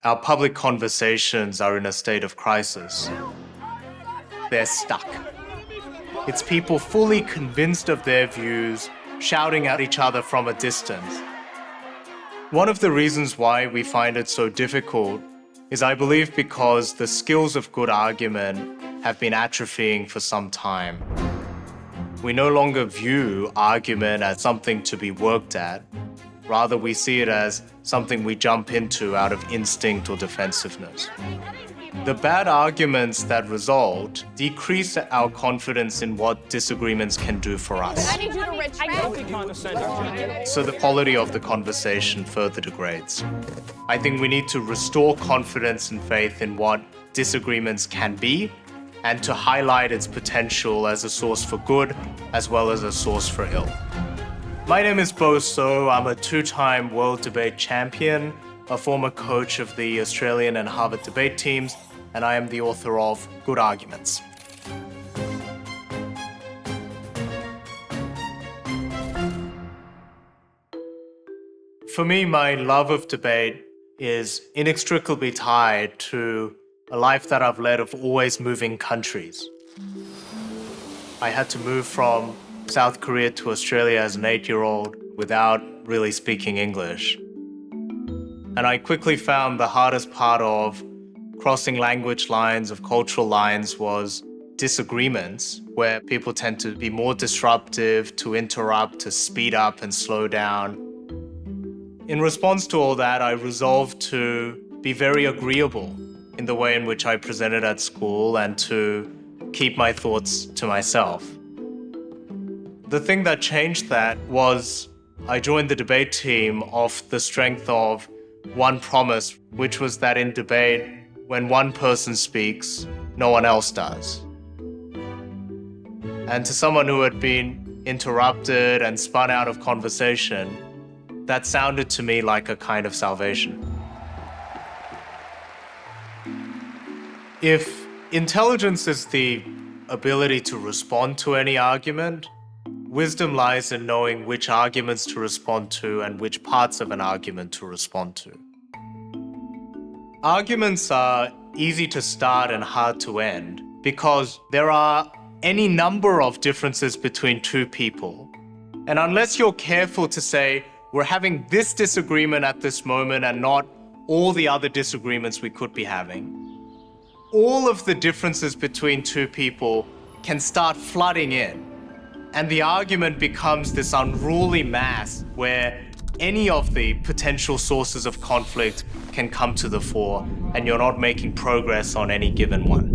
Our public conversations are in a state of crisis. They're stuck. It's people fully convinced of their views, shouting at each other from a distance. One of the reasons why we find it so difficult is, I believe, because the skills of good argument have been atrophying for some time. We no longer view argument as something to be worked at. Rather, we see it as something we jump into out of instinct or defensiveness. The bad arguments that result decrease our confidence in what disagreements can do for us. I need you to retract. So the quality of the conversation further degrades. I think we need to restore confidence and faith in what disagreements can be, and to highlight its potential as a source for good as well as a source for ill. My name is Bo So. I'm a two-time world debate champion, a former coach of the Australian and Harvard debate teams, and I am the author of Good Arguments. For me, my love of debate is inextricably tied to a life that I've led of always moving countries. I had to move from South Korea to Australia as an 8-year-old without really speaking English. And I quickly found the hardest part of crossing language lines, of cultural lines, was disagreements, where people tend to be more disruptive, to interrupt, to speed up and slow down. In response to all that, I resolved to be very agreeable in the way in which I presented at school and to keep my thoughts to myself. The thing that changed that was I joined the debate team off the strength of one promise, which was that in debate, when one person speaks, no one else does. And to someone who had been interrupted and spun out of conversation, that sounded to me like a kind of salvation. If intelligence is the ability to respond to any argument, wisdom lies in knowing which arguments to respond to and which parts of an argument to respond to. Arguments are easy to start and hard to end because there are any number of differences between two people. And unless you're careful to say, we're having this disagreement at this moment and not all the other disagreements we could be having, all of the differences between two people can start flooding in. And the argument becomes this unruly mass where any of the potential sources of conflict can come to the fore, and you're not making progress on any given one.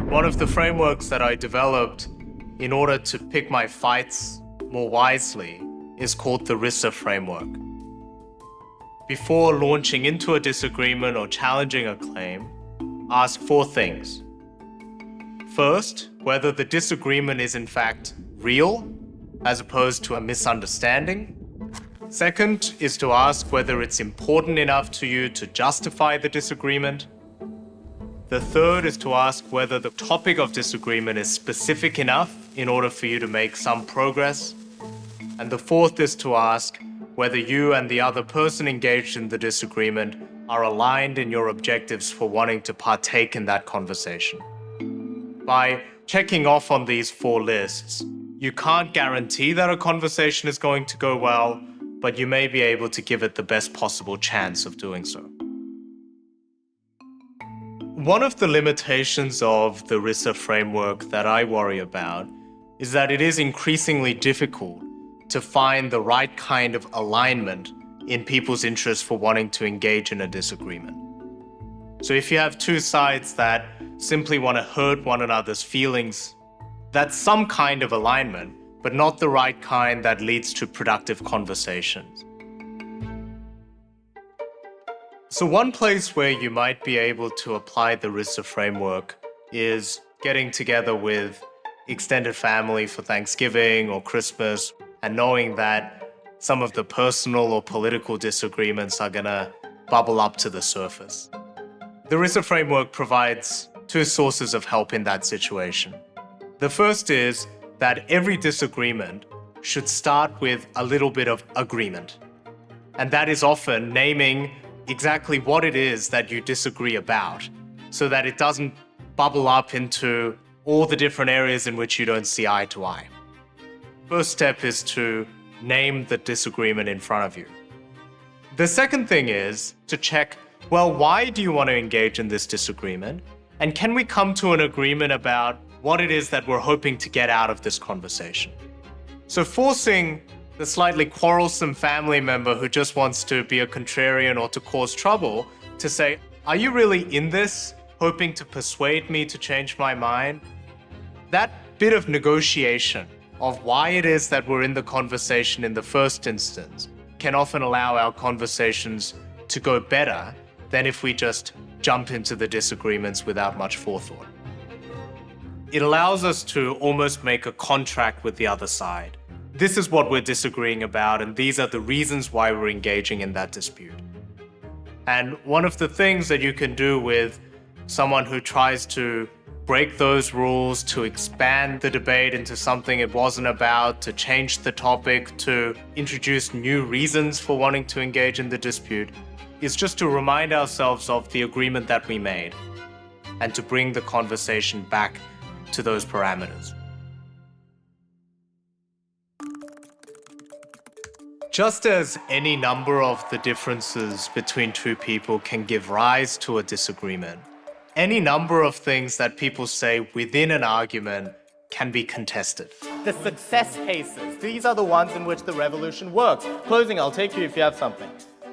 One of the frameworks that I developed in order to pick my fights more wisely is called the RISA framework. Before launching into a disagreement or challenging a claim, ask 4 things. First, whether the disagreement is in fact real, as opposed to a misunderstanding. Second is to ask whether it's important enough to you to justify the disagreement. The third is to ask whether the topic of disagreement is specific enough in order for you to make some progress. And the fourth is to ask whether you and the other person engaged in the disagreement are aligned in your objectives for wanting to partake in that conversation. By checking off on these 4 lists, you can't guarantee that a conversation is going to go well, but you may be able to give it the best possible chance of doing so. One of the limitations of the RISA framework that I worry about is that it is increasingly difficult to find the right kind of alignment in people's interest for wanting to engage in a disagreement. So if you have two sides that simply want to hurt one another's feelings, that's some kind of alignment, but not the right kind that leads to productive conversations. So one place where you might be able to apply the RISA framework is getting together with extended family for Thanksgiving or Christmas and knowing that some of the personal or political disagreements are gonna bubble up to the surface. The RISA framework provides 2 sources of help in that situation. The first is that every disagreement should start with a little bit of agreement. And that is often naming exactly what it is that you disagree about so that it doesn't bubble up into all the different areas in which you don't see eye to eye. First step is to name the disagreement in front of you. The second thing is to check, well, why do you want to engage in this disagreement? And can we come to an agreement about what it is that we're hoping to get out of this conversation? So forcing the slightly quarrelsome family member who just wants to be a contrarian or to cause trouble to say, are you really in this, hoping to persuade me to change my mind? That bit of negotiation of why it is that we're in the conversation in the first instance can often allow our conversations to go better than if we just jump into the disagreements without much forethought. It allows us to almost make a contract with the other side. This is what we're disagreeing about, and these are the reasons why we're engaging in that dispute. And one of the things that you can do with someone who tries to break those rules, to expand the debate into something it wasn't about, to change the topic, to introduce new reasons for wanting to engage in the dispute, is just to remind ourselves of the agreement that we made and to bring the conversation back to those parameters. Just as any number of the differences between two people can give rise to a disagreement, any number of things that people say within an argument can be contested. The success cases, these are the ones in which the revolution works. Closing, I'll take you if you have something.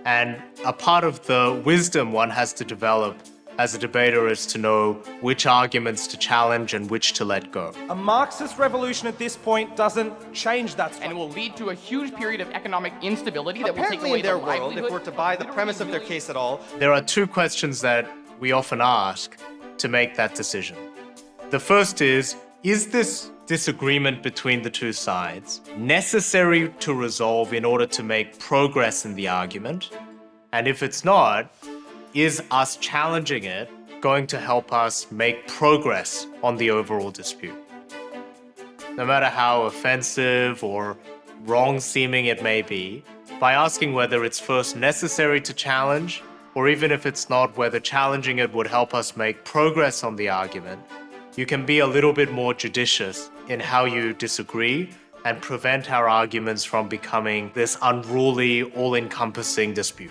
And a part of the wisdom one has to develop as a debater is to know which arguments to challenge and which to let go. A Marxist revolution at this point doesn't change that structure. And it will lead to a huge period of economic instability that will take Apparently away in their the world, livelihood. if we're to buy the premise of their case at all, There are two questions that we often ask to make that decision. The first is this disagreement between the two sides necessary to resolve in order to make progress in the argument? And if it's not, is us challenging it going to help us make progress on the overall dispute? No matter how offensive or wrong-seeming it may be, by asking whether it's first necessary to challenge, or even if it's not, whether challenging it would help us make progress on the argument, you can be a little bit more judicious in how you disagree and prevent our arguments from becoming this unruly, all-encompassing dispute.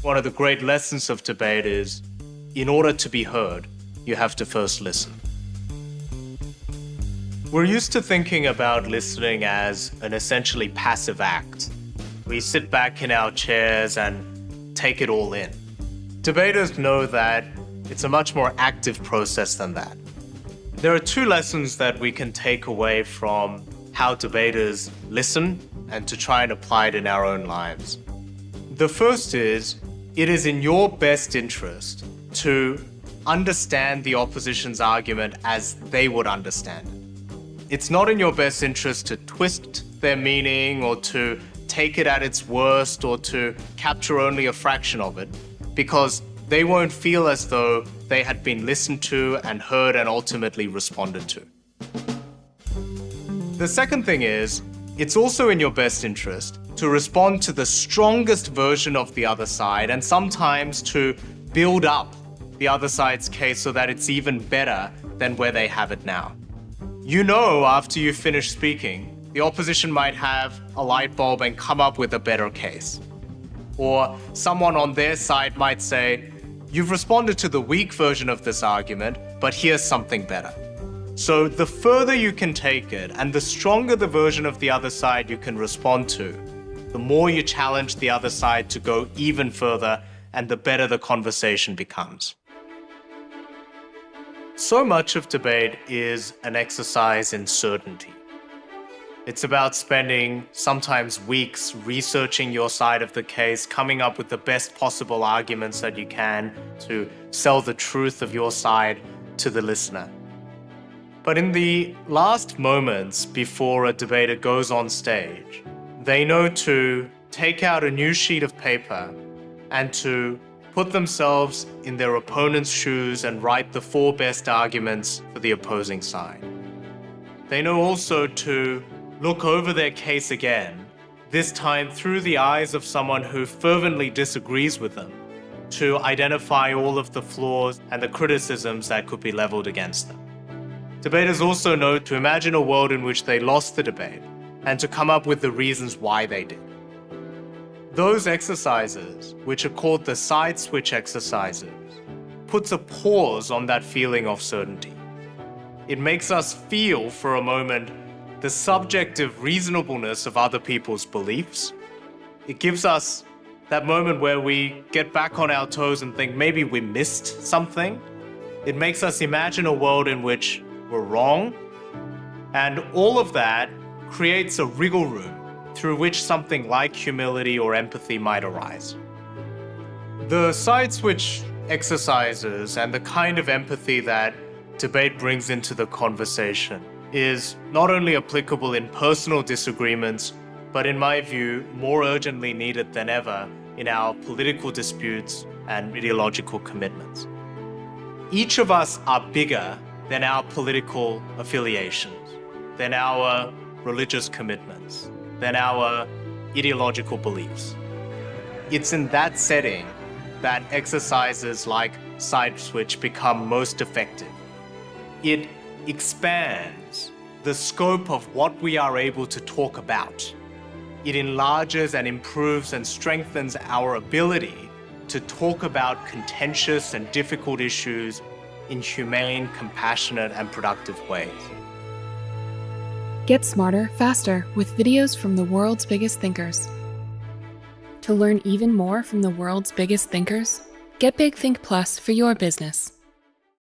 One of the great lessons of debate is, in order to be heard, you have to first listen. We're used to thinking about listening as an essentially passive act. We sit back in our chairs and take it all in. Debaters know that it's a much more active process than that. There are two lessons that we can take away from how debaters listen and to try and apply it in our own lives. The first is, it is in your best interest to understand the opposition's argument as they would understand it. It's not in your best interest to twist their meaning or to take it at its worst or to capture only a fraction of it, because they won't feel as though they had been listened to and heard and ultimately responded to. The second thing is, it's also in your best interest to respond to the strongest version of the other side and sometimes to build up the other side's case so that it's even better than where they have it now. You know, after you finish speaking, the opposition might have a light bulb and come up with a better case. Or someone on their side might say, you've responded to the weak version of this argument, but here's something better. So the further you can take it and the stronger the version of the other side you can respond to, the more you challenge the other side to go even further and the better the conversation becomes. So much of debate is an exercise in certainty. It's about spending sometimes weeks researching your side of the case, coming up with the best possible arguments that you can to sell the truth of your side to the listener. But in the last moments before a debater goes on stage, they know to take out a new sheet of paper and to put themselves in their opponent's shoes and write the 4 best arguments for the opposing side. They know also to look over their case again, this time through the eyes of someone who fervently disagrees with them, to identify all of the flaws and the criticisms that could be leveled against them. Debaters also know to imagine a world in which they lost the debate and to come up with the reasons why they did. Those exercises, which are called the side switch exercises, puts a pause on that feeling of certainty. It makes us feel for a moment the subjective reasonableness of other people's beliefs. It gives us that moment where we get back on our toes and think maybe we missed something. It makes us imagine a world in which we're wrong. And all of that creates a wriggle room through which something like humility or empathy might arise. The side switch exercises and the kind of empathy that debate brings into the conversation is not only applicable in personal disagreements, but in my view, more urgently needed than ever in our political disputes and ideological commitments. Each of us are bigger than our political affiliations, than our religious commitments, than our ideological beliefs. It's in that setting that exercises like side switch become most effective. It expands the scope of what we are able to talk about. It enlarges and improves and strengthens our ability to talk about contentious and difficult issues in humane, compassionate, and productive ways. Get smarter, faster with videos from the world's biggest thinkers. To learn even more from the world's biggest thinkers, get Big Think Plus for your business.